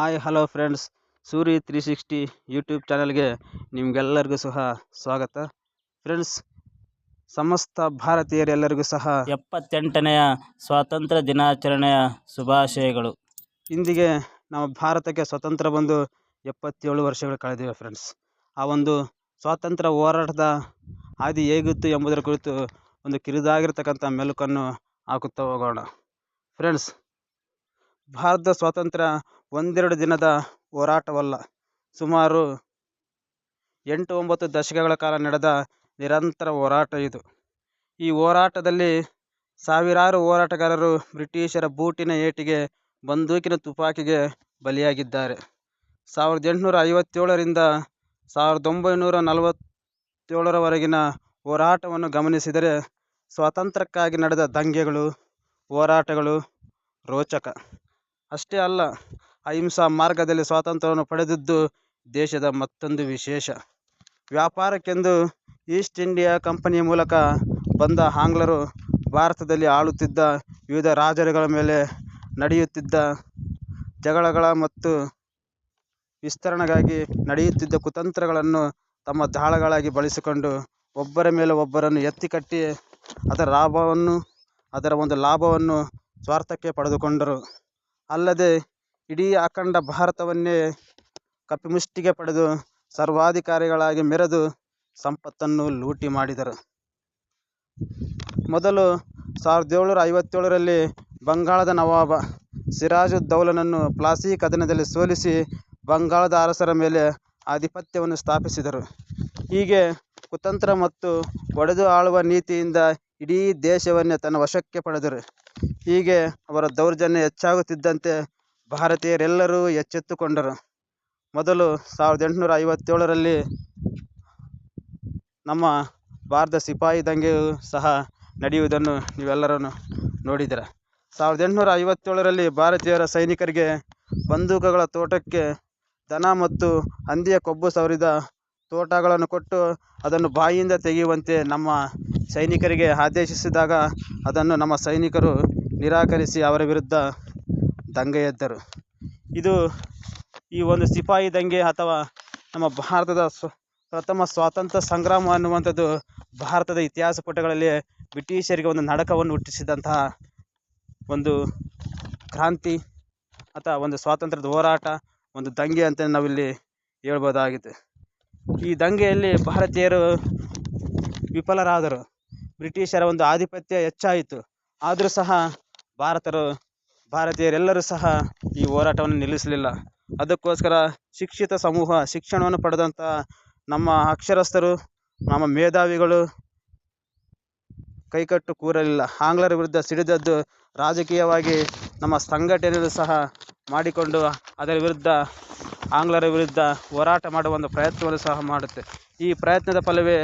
Hi hello friends, Suri 360 YouTube ಚಾನಲ್ಗೆ ನಿಮಗೆಲ್ಲರಿಗೂ ಸಹ ಸ್ವಾಗತ. ಫ್ರೆಂಡ್ಸ್, ಸಮಸ್ತ ಭಾರತೀಯರೆಲ್ಲರಿಗೂ ಸಹ 78ನೆಯ ಸ್ವಾತಂತ್ರ್ಯ ದಿನಾಚರಣೆಯ ಶುಭಾಶಯಗಳು. ಇಂದಿಗೆ ನಮ್ಮ ಭಾರತಕ್ಕೆ ಸ್ವತಂತ್ರ ಬಂದು 77 ವರ್ಷಗಳು ಕಳೆದಿವೆ. ಫ್ರೆಂಡ್ಸ್, ಆ ಒಂದು ಸ್ವಾತಂತ್ರ್ಯ ಹೋರಾಟದ ಹಾದಿ ಹೇಗಿತ್ತು ಎಂಬುದರ ಕುರಿತು ಒಂದು ಕಿರಿದಾಗಿರ್ತಕ್ಕಂಥ ಮೆಲುಕನ್ನು ಹಾಕುತ್ತಾ ಹೋಗೋಣ. ಫ್ರೆಂಡ್ಸ್, ಭಾರತದ ಸ್ವಾತಂತ್ರ್ಯ ಒಂದೆರಡು ದಿನದ ಹೋರಾಟವಲ್ಲ, ಸುಮಾರು 8-9 ದಶಕಗಳ ಕಾಲ ನಡೆದ ನಿರಂತರ ಹೋರಾಟ ಇದು. ಈ ಹೋರಾಟದಲ್ಲಿ ಸಾವಿರಾರು ಹೋರಾಟಗಾರರು ಬ್ರಿಟಿಷರ ಬೂಟಿನ ಏಟಿಗೆ, ಬಂದೂಕಿನ ತುಪಾಕಿಗೆ ಬಲಿಯಾಗಿದ್ದಾರೆ. 1857ರಿಂದ 1947ರವರೆಗಿನ ಹೋರಾಟವನ್ನು ಗಮನಿಸಿದರೆ ಸ್ವಾತಂತ್ರ್ಯಕ್ಕಾಗಿ ನಡೆದ ದಂಗೆಗಳು, ಹೋರಾಟಗಳು ರೋಚಕ. ಅಷ್ಟೇ ಅಲ್ಲ, ಅಹಿಂಸಾ ಮಾರ್ಗದಲ್ಲಿ ಸ್ವಾತಂತ್ರ್ಯವನ್ನು ಪಡೆದದ್ದು ದೇಶದ ಮತ್ತೊಂದು ವಿಶೇಷ. ವ್ಯಾಪಾರಕ್ಕೆಂದು ಈಸ್ಟ್ ಇಂಡಿಯಾ ಕಂಪನಿಯ ಮೂಲಕ ಬಂದ ಆಂಗ್ಲರು ಭಾರತದಲ್ಲಿ ಆಳುತ್ತಿದ್ದ ವಿವಿಧ ರಾಜರುಗಳ ಮೇಲೆ ನಡೆಯುತ್ತಿದ್ದ ಜಗಳಗಳ ಮತ್ತು ವಿಸ್ತರಣೆಗಾಗಿ ನಡೆಯುತ್ತಿದ್ದ ಕುತಂತ್ರಗಳನ್ನು ತಮ್ಮ ದಾಳಗಳಾಗಿ ಬಳಸಿಕೊಂಡು ಒಬ್ಬರ ಮೇಲೆ ಒಬ್ಬರನ್ನು ಎತ್ತಿಕಟ್ಟಿ ಅದರ ಒಂದು ಲಾಭವನ್ನು ಸ್ವಾರ್ಥಕ್ಕೆ ಪಡೆದುಕೊಂಡರು. ಅಲ್ಲದೆ ಇಡೀ ಅಖಂಡ ಭಾರತವನ್ನೇ ಕಪಿಮುಷ್ಟಿಗೆ ಪಡೆದು ಸರ್ವಾಧಿಕಾರಿಗಳಾಗಿ ಮೆರೆದು ಸಂಪತ್ತನ್ನು ಲೂಟಿ ಮಾಡಿದರು. ಮೊದಲು 1757ರಲ್ಲಿ ಬಂಗಾಳದ ನವಾಬ ಸಿರಾಜುದ್ದೌಲನನ್ನು ಪ್ಲಾಸಿ ಕದನದಲ್ಲಿ ಸೋಲಿಸಿ ಬಂಗಾಳದ ಅರಸರ ಮೇಲೆ ಆಧಿಪತ್ಯವನ್ನು ಸ್ಥಾಪಿಸಿದರು. ಹೀಗೆ ಕುತಂತ್ರ ಮತ್ತು ಒಡೆದು ಆಳುವ ನೀತಿಯಿಂದ ಇಡೀ ದೇಶವನ್ನೇ ತನ್ನ ವಶಕ್ಕೆ ಪಡೆದರು. ಹೀಗೆ ಅವರ ದೌರ್ಜನ್ಯ ಹೆಚ್ಚಾಗುತ್ತಿದ್ದಂತೆ ಭಾರತೀಯರೆಲ್ಲರೂ ಎಚ್ಚೆತ್ತುಕೊಂಡರು. ಮೊದಲು 1857ರಲ್ಲಿ ನಮ್ಮ ಭಾರತ ಸಿಪಾಯಿ ದಂಗೆಯೂ ಸಹ ನಡೆಯುವುದನ್ನು ನೀವೆಲ್ಲರೂ ನೋಡಿದ್ದೀರ. 1857ರಲ್ಲಿ ಭಾರತೀಯರ ಸೈನಿಕರಿಗೆ ಬಂದೂಕುಗಳ ತೋಟಕ್ಕೆ ದನ ಮತ್ತು ಹಂದಿಯ ಕೊಬ್ಬು ಸವರಿದ ತೋಟಗಳನ್ನು ಕೊಟ್ಟು ಅದನ್ನು ಬಾಯಿಯಿಂದ ತೆಗೆಯುವಂತೆ ನಮ್ಮ ಸೈನಿಕರಿಗೆ ಆದೇಶಿಸಿದಾಗ ಅದನ್ನು ನಮ್ಮ ಸೈನಿಕರು ನಿರಾಕರಿಸಿ ಅವರ ವಿರುದ್ಧ ದಂಗೆ ಎದ್ದರು. ಈ ಒಂದು ಸಿಪಾಯಿ ದಂಗೆ ಅಥವಾ ನಮ್ಮ ಭಾರತದ ಪ್ರಥಮ ಸ್ವಾತಂತ್ರ್ಯ ಸಂಗ್ರಾಮ ಅನ್ನುವಂಥದ್ದು ಭಾರತದ ಇತಿಹಾಸ ಪುಟಗಳಲ್ಲಿ ಬ್ರಿಟಿಷರಿಗೆ ಒಂದು ನಡಕವನ್ನು ಹುಟ್ಟಿಸಿದಂತಹ ಒಂದು ಕ್ರಾಂತಿ ಅಥವಾ ಒಂದು ಸ್ವಾತಂತ್ರ್ಯದ ಹೋರಾಟ, ಒಂದು ದಂಗೆ ಅಂತ ನಾವಿಲ್ಲಿ ಹೇಳ್ಬೋದಾಗಿದೆ. ಈ ದಂಗೆಯಲ್ಲಿ ಭಾರತೀಯರು ವಿಫಲರಾದರು. ಬ್ರಿಟಿಷರ ಒಂದು ಆಧಿಪತ್ಯ ಹೆಚ್ಚಾಯಿತು. ಆದರೂ ಸಹ ಭಾರತೀಯರೆಲ್ಲರೂ ಸಹ ಈ ಹೋರಾಟವನ್ನು ನಿಲ್ಲಿಸಲಿಲ್ಲ. ಅದಕ್ಕೋಸ್ಕರ ಶಿಕ್ಷಿತ ಸಮೂಹ, ಶಿಕ್ಷಣವನ್ನು ಪಡೆದಂಥ ನಮ್ಮ ಅಕ್ಷರಸ್ಥರು, ನಮ್ಮ ಮೇಧಾವಿಗಳು ಕೈಕಟ್ಟು ಕೂರಲಿಲ್ಲ. ಆಂಗ್ಲರ ವಿರುದ್ಧ ಸಿಡಿದದ್ದು ರಾಜಕೀಯವಾಗಿ ನಮ್ಮ ಸಂಘಟನೆಯನ್ನು ಸಹ ಮಾಡಿಕೊಂಡು ಅದರ ವಿರುದ್ಧ ಆಂಗ್ಲರ ವಿರುದ್ಧ ಹೋರಾಟ ಮಾಡುವ ಒಂದು ಪ್ರಯತ್ನವನ್ನು ಸಹ ಮಾಡುತ್ತೆ. ಈ ಪ್ರಯತ್ನದ ಫಲವೇ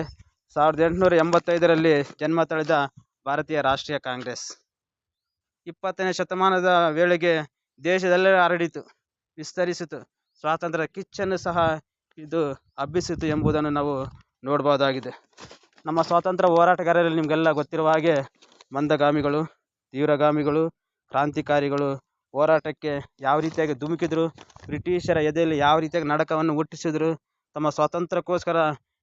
1885ರಲ್ಲಿ ಜನ್ಮ ತಳೆದ ಭಾರತೀಯ ರಾಷ್ಟ್ರೀಯ ಕಾಂಗ್ರೆಸ್. 20ನೇ ಶತಮಾನದ ವೇಳೆಗೆ ದೇಶದೆಲ್ಲೆಡೆ ಹರಡಿತು, ವಿಸ್ತರಿಸಿತು. ಸ್ವಾತಂತ್ರ್ಯದ ಕಿಚ್ಚನ್ನು ಸಹ ಇದು ಹಬ್ಬಿಸಿತು ಎಂಬುದನ್ನು ನಾವು ನೋಡ್ಬೋದಾಗಿದೆ. ನಮ್ಮ ಸ್ವಾತಂತ್ರ್ಯ ಹೋರಾಟಗಾರರಲ್ಲಿ ನಿಮಗೆಲ್ಲ ಗೊತ್ತಿರುವ ಹಾಗೆ ಮಂದಗಾಮಿಗಳು, ತೀವ್ರಗಾಮಿಗಳು, ಕ್ರಾಂತಿಕಾರಿಗಳು ಹೋರಾಟಕ್ಕೆ ಯಾವ ರೀತಿಯಾಗಿ ಧುಮುಕಿದ್ರು, ಬ್ರಿಟಿಷರ ಎದೆಯಲ್ಲಿ ಯಾವ ರೀತಿಯಾಗಿ ನಡಕವನ್ನು ಹುಟ್ಟಿಸಿದ್ರು, ತಮ್ಮ ಸ್ವಾತಂತ್ರ್ಯಕ್ಕೋಸ್ಕರ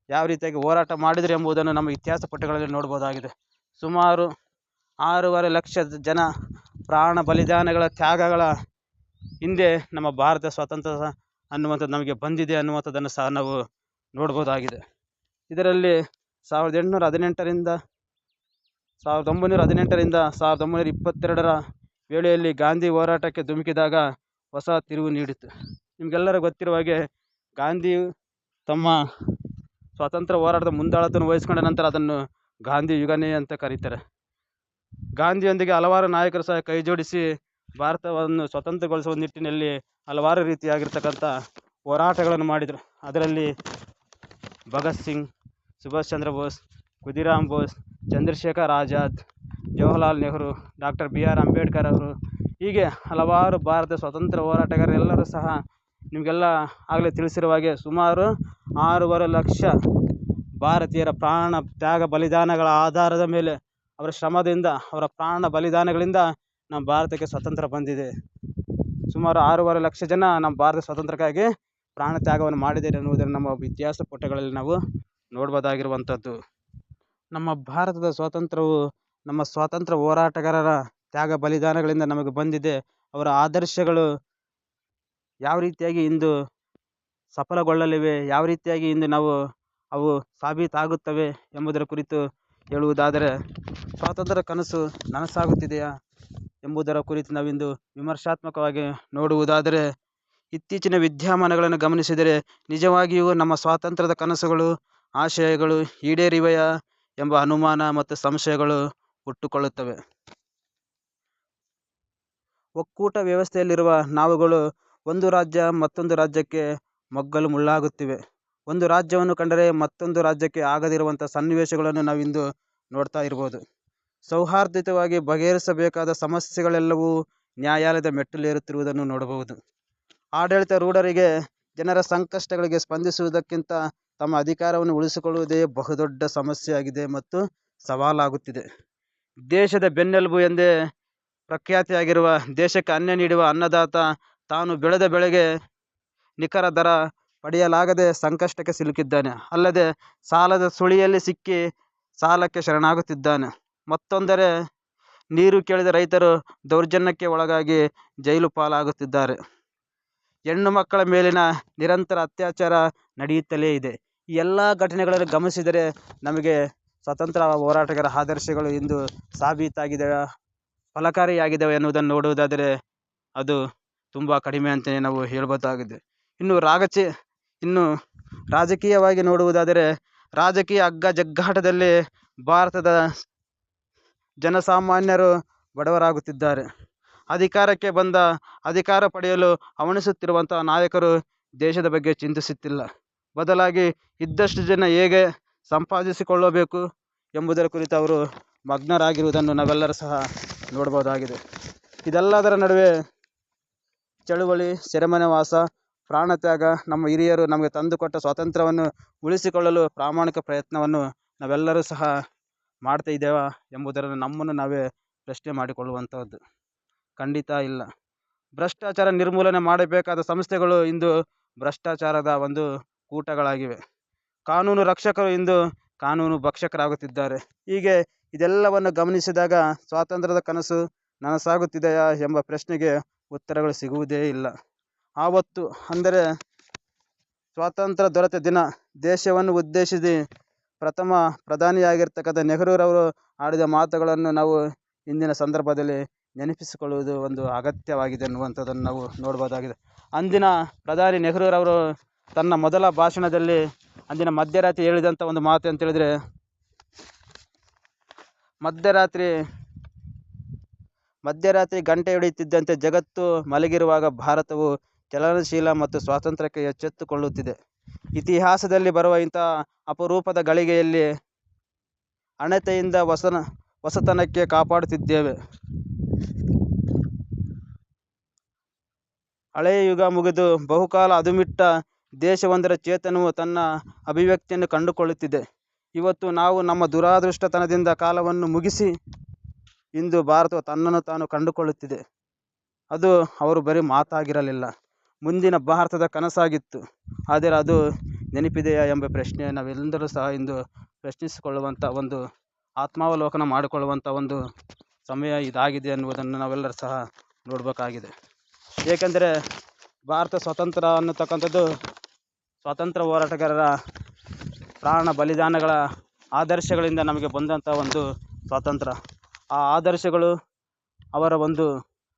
ಯಾವ ರೀತಿಯಾಗಿ ಹೋರಾಟ ಮಾಡಿದರು ಎಂಬುದನ್ನು ನಮ್ಮ ಇತಿಹಾಸ ಪುಟಗಳಲ್ಲಿ ನೋಡ್ಬೋದಾಗಿದೆ. ಸುಮಾರು 6.5 ಲಕ್ಷ ಜನ ಪ್ರಾಣ ಬಲಿದಾನಗಳ ತ್ಯಾಗಗಳ ಹಿಂದೆ ನಮ್ಮ ಭಾರತ ಸ್ವಾತಂತ್ರ್ಯ ಅನ್ನುವಂಥದ್ದು ನಮಗೆ ಬಂದಿದೆ ಅನ್ನುವಂಥದ್ದನ್ನು ಸಹ ನಾವು ನೋಡ್ಬೋದಾಗಿದೆ. ಇದರಲ್ಲಿ 1918ರಿಂದ 1922ರ ವೇಳೆಯಲ್ಲಿ ಗಾಂಧಿ ಹೋರಾಟಕ್ಕೆ ಧುಮುಕಿದಾಗ ಹೊಸ ತಿರುವು ನೀಡಿತು. ನಿಮಗೆಲ್ಲರೂ ಗೊತ್ತಿರುವ ಹಾಗೆ ಗಾಂಧಿ ತಮ್ಮ ಸ್ವಾತಂತ್ರ್ಯ ಹೋರಾಟದ ಮುಂದಾಳತ್ವವನ್ನು ವಹಿಸಿಕೊಂಡ ನಂತರ ಅದನ್ನು ಗಾಂಧಿ ಯುಗನೇ ಅಂತ ಕರೀತಾರೆ. ಗಾಂಧಿಯೊಂದಿಗೆ ಹಲವಾರು ನಾಯಕರು ಸಹ ಕೈ ಜೋಡಿಸಿ ಭಾರತವನ್ನು ಸ್ವತಂತ್ರಗೊಳಿಸುವ ನಿಟ್ಟಿನಲ್ಲಿ ಹಲವಾರು ರೀತಿಯಾಗಿರ್ತಕ್ಕಂಥ ಹೋರಾಟಗಳನ್ನು ಮಾಡಿದರು. ಅದರಲ್ಲಿ ಭಗತ್ ಸಿಂಗ್, ಸುಭಾಷ್ ಚಂದ್ರ ಬೋಸ್, ಖುದಿರಾಮ್ ಬೋಸ್, ಚಂದ್ರಶೇಖರ್ ಆಜಾದ್, ಜವಾಹರ್ಲಾಲ್ ನೆಹರು, ಡಾಕ್ಟರ್ BR ಅಂಬೇಡ್ಕರ್ ಅವರು, ಹೀಗೆ ಹಲವಾರು ಭಾರತ ಸ್ವಾತಂತ್ರ್ಯ ಹೋರಾಟಗಾರರೆಲ್ಲರೂ ಸಹ ನಿಮಗೆಲ್ಲ ಆಗಲೇ ತಿಳಿಸಿರುವ ಹಾಗೆ ಸುಮಾರು 6.5 ಲಕ್ಷ ಭಾರತೀಯರ ಪ್ರಾಣ ತ್ಯಾಗ ಬಲಿದಾನಗಳ ಆಧಾರದ ಮೇಲೆ, ಅವರ ಶ್ರಮದಿಂದ, ಅವರ ಪ್ರಾಣ ಬಲಿದಾನಗಳಿಂದ ನಮ್ಮ ಭಾರತಕ್ಕೆ ಸ್ವತಂತ್ರ ಬಂದಿದೆ. ಸುಮಾರು 6.5 ಲಕ್ಷ ಜನ ನಮ್ಮ ಭಾರತ ಸ್ವಾತಂತ್ರ್ಯಕ್ಕಾಗಿ ಪ್ರಾಣ ತ್ಯಾಗವನ್ನು ಮಾಡಿದ್ದಾರೆ ಎನ್ನುವುದನ್ನು ನಮ್ಮ ಇತಿಹಾಸ ಪುಟಗಳಲ್ಲಿ ನಾವು ನೋಡ್ಬೋದಾಗಿರುವಂಥದ್ದು. ನಮ್ಮ ಭಾರತದ ಸ್ವಾತಂತ್ರ್ಯವು ನಮ್ಮ ಸ್ವಾತಂತ್ರ್ಯ ಹೋರಾಟಗಾರರ ತ್ಯಾಗ ಬಲಿದಾನಗಳಿಂದ ನಮಗೆ ಬಂದಿದೆ. ಅವರ ಆದರ್ಶಗಳು ಯಾವ ರೀತಿಯಾಗಿ ಇಂದು ಸಫಲಗೊಳ್ಳಲಿವೆ, ಯಾವ ರೀತಿಯಾಗಿ ಇಂದು ಅವು ಸಾಬೀತಾಗುತ್ತವೆ ಎಂಬುದರ ಕುರಿತು ಹೇಳುವುದಾದರೆ, ಸ್ವಾತಂತ್ರ್ಯ ಕನಸು ನನಸಾಗುತ್ತಿದೆಯಾ ಎಂಬುದರ ಕುರಿತು ನಾವಿಂದು ವಿಮರ್ಶಾತ್ಮಕವಾಗಿ ನೋಡುವುದಾದರೆ, ಇತ್ತೀಚಿನ ವಿದ್ಯಮಾನಗಳನ್ನು ಗಮನಿಸಿದರೆ ನಿಜವಾಗಿಯೂ ನಮ್ಮ ಸ್ವಾತಂತ್ರ್ಯದ ಕನಸುಗಳು, ಆಶಯಗಳು ಈಡೇರಿವೆಯಾ ಎಂಬ ಅನುಮಾನ ಮತ್ತು ಸಂಶಯಗಳು ಹುಟ್ಟುಕೊಳ್ಳುತ್ತವೆ. ಒಕ್ಕೂಟ ವ್ಯವಸ್ಥೆಯಲ್ಲಿರುವ ನಾವುಗಳು ಒಂದು ರಾಜ್ಯ ಮತ್ತೊಂದು ರಾಜ್ಯಕ್ಕೆ ಮಗ್ಗಲು ಮುಳ್ಳಾಗುತ್ತಿವೆ. ಒಂದು ರಾಜ್ಯವನ್ನು ಕಂಡರೆ ಮತ್ತೊಂದು ರಾಜ್ಯಕ್ಕೆ ಆಗದಿರುವಂಥ ಸನ್ನಿವೇಶಗಳನ್ನು ನಾವಿಂದು ನೋಡ್ತಾ ಇರ್ಬೋದು. ಸೌಹಾರ್ದಯುತವಾಗಿ ಬಗೆಹರಿಸಬೇಕಾದ ಸಮಸ್ಯೆಗಳೆಲ್ಲವೂ ನ್ಯಾಯಾಲಯದ ಮೆಟ್ಟಿಲೇರುತ್ತಿರುವುದನ್ನು ನೋಡಬಹುದು. ಆಡಳಿತಾರೂಢರಿಗೆ ಜನರ ಸಂಕಷ್ಟಗಳಿಗೆ ಸ್ಪಂದಿಸುವುದಕ್ಕಿಂತ ತಮ್ಮ ಅಧಿಕಾರವನ್ನು ಉಳಿಸಿಕೊಳ್ಳುವುದೇ ಬಹುದೊಡ್ಡ ಸಮಸ್ಯೆಯಾಗಿದೆ ಮತ್ತು ಸವಾಲಾಗುತ್ತಿದೆ. ದೇಶದ ಬೆನ್ನೆಲುಬು ಎಂದೇ ಪ್ರಖ್ಯಾತಿಯಾಗಿರುವ, ದೇಶಕ್ಕೆ ಅನ್ನ ನೀಡುವ ಅನ್ನದಾತ ತಾನು ಬೆಳೆದ ಬೆಳೆಗೆ ನಿಖರ ದರ ಪಡೆಯಲಾಗದೆ ಸಂಕಷ್ಟಕ್ಕೆ ಸಿಲುಕಿದ್ದಾನೆ. ಅಲ್ಲದೆ ಸಾಲದ ಸುಳಿಯಲ್ಲಿ ಸಿಕ್ಕಿ ಸಾಲಕ್ಕೆ ಶರಣಾಗುತ್ತಿದ್ದಾನೆ. ಮತ್ತೊಂದೆಡೆ ನೀರು ಕೇಳಿದ ರೈತರು ದೌರ್ಜನ್ಯಕ್ಕೆ ಒಳಗಾಗಿ ಜೈಲು ಪಾಲಾಗುತ್ತಿದ್ದಾರೆ. ಹೆಣ್ಣು ಮಕ್ಕಳ ಮೇಲಿನ ನಿರಂತರ ಅತ್ಯಾಚಾರ ನಡೆಯುತ್ತಲೇ ಇದೆ. ಈ ಎಲ್ಲ ಘಟನೆಗಳನ್ನು ಗಮನಿಸಿದರೆ ನಮಗೆ ಸ್ವಾತಂತ್ರ್ಯ ಹೋರಾಟಗಾರ ಆದರ್ಶಗಳು ಇಂದು ಸಾಬೀತಾಗಿದ್ದಾವೆ, ಫಲಕಾರಿಯಾಗಿದ್ದಾವೆ ಎನ್ನುವುದನ್ನು ನೋಡುವುದಾದರೆ ಅದು ತುಂಬ ಕಡಿಮೆ ಅಂತಲೇ ನಾವು ಹೇಳ್ಬೋದಾಗಿದೆ. ಇನ್ನು ರಾಜಕೀಯವಾಗಿ ನೋಡುವುದಾದರೆ, ರಾಜಕೀಯ ಹಗ್ಗ ಜಗ್ಗಾಟದಲ್ಲಿ ಭಾರತದ ಜನಸಾಮಾನ್ಯರು ಬಡವರಾಗುತ್ತಿದ್ದಾರೆ. ಅಧಿಕಾರಕ್ಕೆ ಬಂದ ಅಧಿಕಾರ ಪಡೆಯಲು ಹವಣಿಸುತ್ತಿರುವಂಥ ನಾಯಕರು ದೇಶದ ಬಗ್ಗೆ ಚಿಂತಿಸುತ್ತಿಲ್ಲ. ಬದಲಾಗಿ ಇದ್ದಷ್ಟು ಜನ ಹೇಗೆ ಸಂಪಾದಿಸಿಕೊಳ್ಳಬೇಕು ಎಂಬುದರ ಕುರಿತು ಅವರು ಮಗ್ನರಾಗಿರುವುದನ್ನು ನಾವೆಲ್ಲರೂ ಸಹ ನೋಡ್ಬೋದಾಗಿದೆ. ಇದೆಲ್ಲದರ ನಡುವೆ ಚಳುವಳಿ, ಸೆರೆಮನೆವಾಸ, ಪ್ರಾಣತ್ಯಾಗ, ನಮ್ಮ ಹಿರಿಯರು ನಮಗೆ ತಂದುಕೊಟ್ಟ ಸ್ವಾತಂತ್ರ್ಯವನ್ನು ಉಳಿಸಿಕೊಳ್ಳಲು ಪ್ರಾಮಾಣಿಕ ಪ್ರಯತ್ನವನ್ನು ನಾವೆಲ್ಲರೂ ಸಹ ಮಾಡ್ತಾ ಇದ್ದೇವಾ ಎಂಬುದನ್ನು ನಮ್ಮನ್ನು ನಾವೇ ಪ್ರಶ್ನೆ ಮಾಡಿಕೊಳ್ಳುವಂಥದ್ದು. ಖಂಡಿತ ಇಲ್ಲ. ಭ್ರಷ್ಟಾಚಾರ ನಿರ್ಮೂಲನೆ ಮಾಡಬೇಕಾದ ಸಂಸ್ಥೆಗಳು ಇಂದು ಭ್ರಷ್ಟಾಚಾರದ ಒಂದು ಕೂಟಗಳಾಗಿವೆ. ಕಾನೂನು ರಕ್ಷಕರು ಇಂದು ಕಾನೂನು ಭಕ್ಷಕರಾಗುತ್ತಿದ್ದಾರೆ. ಹೀಗೆ ಇದೆಲ್ಲವನ್ನು ಗಮನಿಸಿದಾಗ ಸ್ವಾತಂತ್ರ್ಯದ ಕನಸು ನನಸಾಗುತ್ತಿದೆಯಾ ಎಂಬ ಪ್ರಶ್ನೆಗೆ ಉತ್ತರಗಳು ಸಿಗುವುದೇ ಇಲ್ಲ. ಆವತ್ತು ಅಂದರೆ ಸ್ವಾತಂತ್ರ್ಯ ದೊರೆತ ದಿನ ದೇಶವನ್ನು ಉದ್ದೇಶಿಸಿ ಪ್ರಥಮ ಪ್ರಧಾನಿಯಾಗಿರ್ತಕ್ಕಂಥ ನೆಹರೂರವರು ಆಡಿದ ಮಾತುಗಳನ್ನು ನಾವು ಇಂದಿನ ಸಂದರ್ಭದಲ್ಲಿ ನೆನಪಿಸಿಕೊಳ್ಳುವುದು ಒಂದು ಅಗತ್ಯವಾಗಿದೆ ಎನ್ನುವಂಥದ್ದನ್ನು ನಾವು ನೋಡ್ಬೋದಾಗಿದೆ. ಅಂದಿನ ಪ್ರಧಾನಿ ನೆಹರೂರವರು ತನ್ನ ಮೊದಲ ಭಾಷಣದಲ್ಲಿ ಅಂದಿನ ಮಧ್ಯರಾತ್ರಿ ಹೇಳಿದಂಥ ಒಂದು ಮಾತು ಅಂತ ಹೇಳಿದರೆ, ಮಧ್ಯರಾತ್ರಿ ಗಂಟೆ ಹೊಡೆಯುತ್ತಿದ್ದಂತೆ ಜಗತ್ತು ಮಲಗಿರುವಾಗ ಭಾರತವು ಚಲನಶೀಲ ಮತ್ತು ಸ್ವಾತಂತ್ರ್ಯಕ್ಕೆ ಎಚ್ಚೆತ್ತುಕೊಳ್ಳುತ್ತಿದೆ. ಇತಿಹಾಸದಲ್ಲಿ ಬರುವ ಇಂಥ ಅಪರೂಪದ ಗಳಿಗೆಯಲ್ಲಿ ಅಣತೆಯಿಂದ ಹೊಸತನಕ್ಕೆ ಕಾಪಾಡುತ್ತಿದ್ದೇವೆ. ಹಳೆಯ ಯುಗ ಮುಗಿದು ಬಹುಕಾಲ ಅದುಮಿಟ್ಟ ದೇಶವೊಂದರ ಚೇತನವು ತನ್ನ ಅಭಿವ್ಯಕ್ತಿಯನ್ನು ಕಂಡುಕೊಳ್ಳುತ್ತಿದೆ. ಇವತ್ತು ನಾವು ನಮ್ಮ ದುರಾದೃಷ್ಟತನದಿಂದ ಕಾಲವನ್ನು ಮುಗಿಸಿ ಇಂದು ಭಾರತವು ತನ್ನನ್ನು ತಾನು ಕಂಡುಕೊಳ್ಳುತ್ತಿದೆ. ಅದು ಅವರು ಬರೀ ಮಾತಾಗಿರಲಿಲ್ಲ, ಮುಂದಿನ ಭಾರತದ ಕನಸಾಗಿತ್ತು. ಆದರೆ ಅದು ನೆನಪಿದೆಯಾ ಎಂಬ ಪ್ರಶ್ನೆ ನಾವೆಲ್ಲರೂ ಸಹ ಇಂದು ಪ್ರಶ್ನಿಸಿಕೊಳ್ಳುವಂಥ ಒಂದು ಆತ್ಮಾವಲೋಕನ ಮಾಡಿಕೊಳ್ಳುವಂಥ ಒಂದು ಸಮಯ ಇದಾಗಿದೆ ಎನ್ನುವುದನ್ನು ನಾವೆಲ್ಲರೂ ಸಹ ನೋಡಬೇಕಾಗಿದೆ. ಏಕೆಂದರೆ ಭಾರತ ಸ್ವಾತಂತ್ರ್ಯ ಅನ್ನತಕ್ಕಂಥದ್ದು ಸ್ವಾತಂತ್ರ್ಯ ಹೋರಾಟಗಾರರ ಪ್ರಾಣ ಬಲಿದಾನಗಳ ಆದರ್ಶಗಳಿಂದ ನಮಗೆ ಬಂದಂಥ ಒಂದು ಸ್ವಾತಂತ್ರ್ಯ. ಆ ಆದರ್ಶಗಳು, ಅವರ ಒಂದು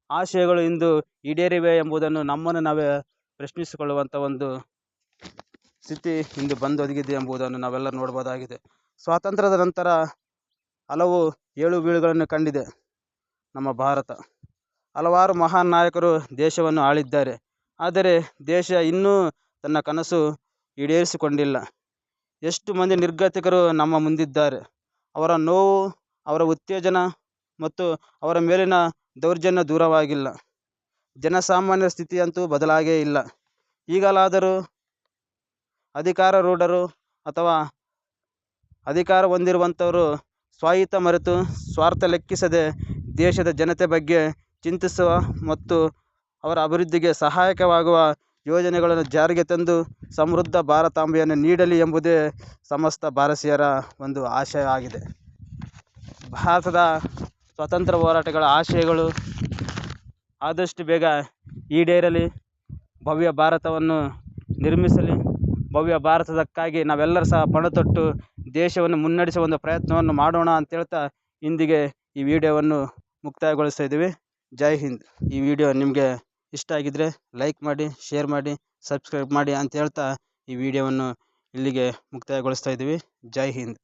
ಆಶಯಗಳು ಇಂದು ಈಡೇರಿವೆ ಎಂಬುದನ್ನು ನಮ್ಮನ್ನು ನಾವೇ ಪ್ರಶ್ನಿಸಿಕೊಳ್ಳುವಂಥ ಒಂದು ಸ್ಥಿತಿ ಇಂದು ಬಂದೊದಗಿದೆ ಎಂಬುದನ್ನು ನಾವೆಲ್ಲರೂ ನೋಡ್ಬೋದಾಗಿದೆ. ಸ್ವಾತಂತ್ರ್ಯದ ನಂತರ ಹಲವು ಏಳು ಬೀಳುಗಳನ್ನು ಕಂಡಿದೆ ನಮ್ಮ ಭಾರತ. ಹಲವಾರು ಮಹಾನ್ ನಾಯಕರು ದೇಶವನ್ನು ಆಳಿದ್ದಾರೆ. ಆದರೆ ದೇಶ ಇನ್ನೂ ತನ್ನ ಕನಸು ಈಡೇರಿಸಿಕೊಂಡಿಲ್ಲ. ಎಷ್ಟು ಮಂದಿ ನಿರ್ಗತಿಕರು ನಮ್ಮ ಮುಂದಿದ್ದಾರೆ. ಅವರ ನೋವು, ಅವರ ಉತ್ತೇಜನ ಮತ್ತು ಅವರ ಮೇಲಿನ ದೌರ್ಜನ್ಯ ದೂರವಾಗಿಲ್ಲ. ಜನಸಾಮಾನ್ಯರ ಸ್ಥಿತಿಯಂತೂ ಬದಲಾಗೇ ಇಲ್ಲ. ಈಗಲಾದರೂ ಅಧಿಕಾರಾರೂಢರು ಅಥವಾ ಅಧಿಕಾರ ಹೊಂದಿರುವಂಥವರು ಸ್ವಾಯತ್ತ ಮರೆತು ಸ್ವಾರ್ಥ ಲೆಕ್ಕಿಸದೆ ದೇಶದ ಜನತೆ ಬಗ್ಗೆ ಚಿಂತಿಸುವ ಮತ್ತು ಅವರ ಅಭಿವೃದ್ಧಿಗೆ ಸಹಾಯಕವಾಗುವ ಯೋಜನೆಗಳನ್ನು ಜಾರಿಗೆ ತಂದು ಸಮೃದ್ಧ ಭಾರತಾಂಬೆಯನ್ನು ನೀಡಲಿ ಎಂಬುದೇ ಸಮಸ್ತ ಭಾರತೀಯರ ಒಂದು ಆಶಯ ಆಗಿದೆ. ಭಾರತದ ಸ್ವಾತಂತ್ರ್ಯ ಹೋರಾಟಗಳ ಆಶಯಗಳು ಆದಷ್ಟು ಬೇಗ ಈಡೇರಲಿ, ಭವ್ಯ ಭಾರತವನ್ನು ನಿರ್ಮಿಸಲಿ. ಭವ್ಯ ಭಾರತದಕ್ಕಾಗಿ ನಾವೆಲ್ಲರೂ ಸಹ ಪಣತೊಟ್ಟು ದೇಶವನ್ನು ಮುನ್ನಡೆಸುವ ಒಂದು ಪ್ರಯತ್ನವನ್ನು ಮಾಡೋಣ ಅಂತ ಹೇಳ್ತಾ ಇಂದಿಗೆ ಈ ವಿಡಿಯೋವನ್ನು ಮುಕ್ತಾಯಗೊಳಿಸ್ತಾ ಇದ್ದೀವಿ. ಜೈ ಹಿಂದ್. ಈ ವಿಡಿಯೋ ನಿಮಗೆ ಇಷ್ಟ ಆಗಿದ್ದರೆ ಲೈಕ್ ಮಾಡಿ, ಶೇರ್ ಮಾಡಿ, ಸಬ್ಸ್ಕ್ರೈಬ್ ಮಾಡಿ ಅಂತ ಹೇಳ್ತಾ ಈ ವಿಡಿಯೋವನ್ನು ಇಲ್ಲಿಗೆ ಮುಕ್ತಾಯಗೊಳಿಸ್ತಾ ಇದ್ದೀವಿ. ಜೈ ಹಿಂದ್.